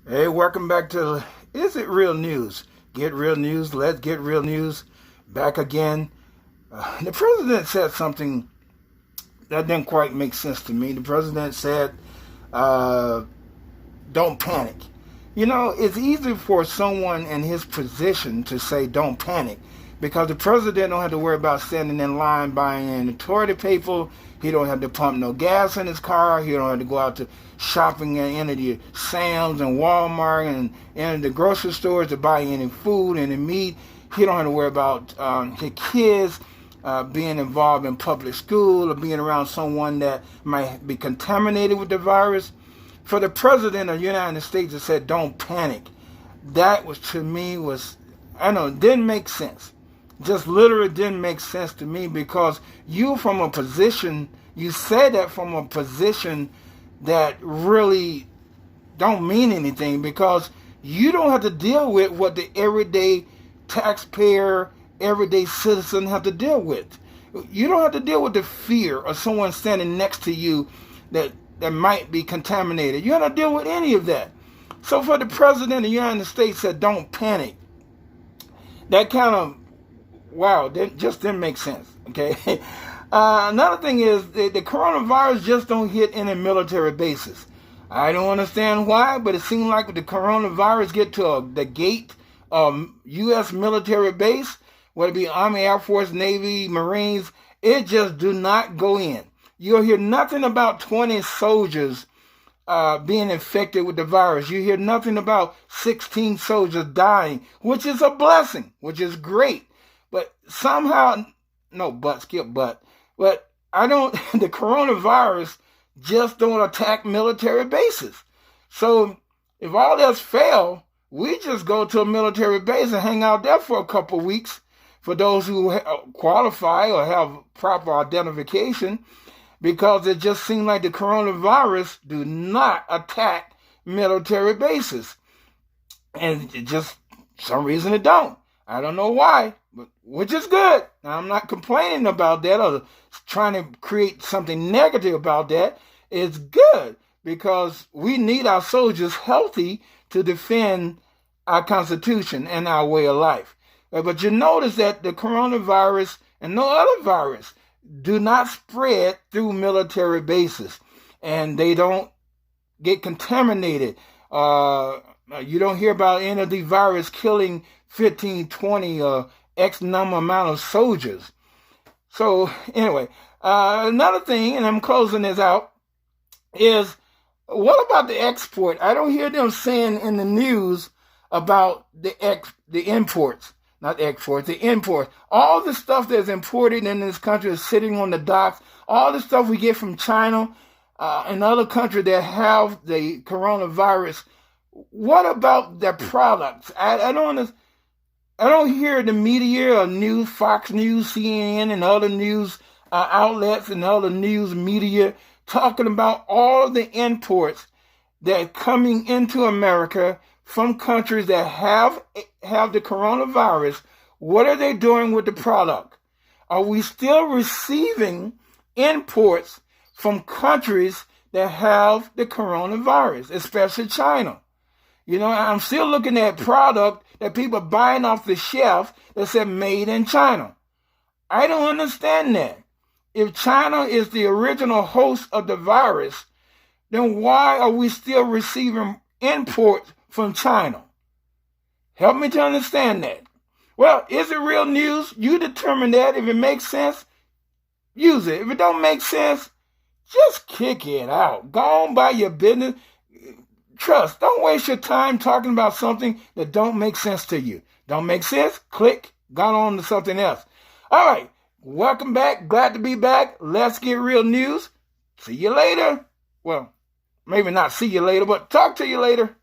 Hey, welcome back to Is It Real News? Get real news. Let's get real news. Back again. The president said something that didn't quite make sense to me. The president said, uh, don't panic. You know, it's easy for someone in his position to say don't panic because the president don't have to worry about standing in line buying any toilet paper. He don't have to pump no gas in his car. He don't have to go out to shopping at any of the Sam's and Walmart and any of the grocery stores to buy any food, any meat. He don't have to worry about his kids being involved in public school or being around someone that might be contaminated with the virus. For the president of the United States to say don't panic, that was to me was, I know, it didn't make sense. Just literally didn't make sense to me because you said that from a position that really don't mean anything because you don't have to deal with what the everyday taxpayer, everyday citizen have to deal with. You don't have to deal with the fear of someone standing next to you that might be contaminated. You don't have to deal with any of that. So for the president of the United States said don't panic, that kind of, wow, that just didn't make sense, okay? Another thing is the coronavirus just don't hit any military bases. I don't understand why, but it seems like the coronavirus get to the gate of U.S. military base, whether it be Army, Air Force, Navy, Marines, it just do not go in. You'll hear nothing about 20 soldiers being infected with the virus. You hear nothing about 16 soldiers dying, which is a blessing, which is great. But somehow, no, but, skip but. But the coronavirus just don't attack military bases. So if all else fail, we just go to a military base and hang out there for a couple of weeks for those who qualify or have proper identification, because it just seems like the coronavirus do not attack military bases. And it just, some reason it don't. I don't know why, but which is good. Now, I'm not complaining about that or trying to create something negative about that. It's good because we need our soldiers healthy to defend our Constitution and our way of life. But you notice that the coronavirus and no other virus do not spread through military bases, and they don't get contaminated. You don't hear about any of the virus killing 15, 20, or X number amount of soldiers. So anyway, another thing, and I'm closing this out, is what about the export? I don't hear them saying in the news about the imports. Not exports, the imports. All the stuff that's imported in this country is sitting on the docks. All the stuff we get from China and other countries that have the coronavirus. What about the products? I don't hear the media or news, Fox News, CNN, and other news outlets and other news media talking about all the imports that are coming into America from countries that have the coronavirus. What are they doing with the product? Are we still receiving imports from countries that have the coronavirus, especially China? You know, I'm still looking at product that people are buying off the shelf that said made in China. I don't understand that. If China is the original host of the virus, then why are we still receiving imports from China? Help me to understand that. Well, is it real news? You determine that. If it makes sense, use it. If it don't make sense, just kick it out. Go on by your business. Trust. Don't waste your time talking about something that don't make sense to you. Don't make sense? Click. Got on to something else. All right. Welcome back. Glad to be back. Let's get real news. See you later. Well, maybe not see you later, but talk to you later.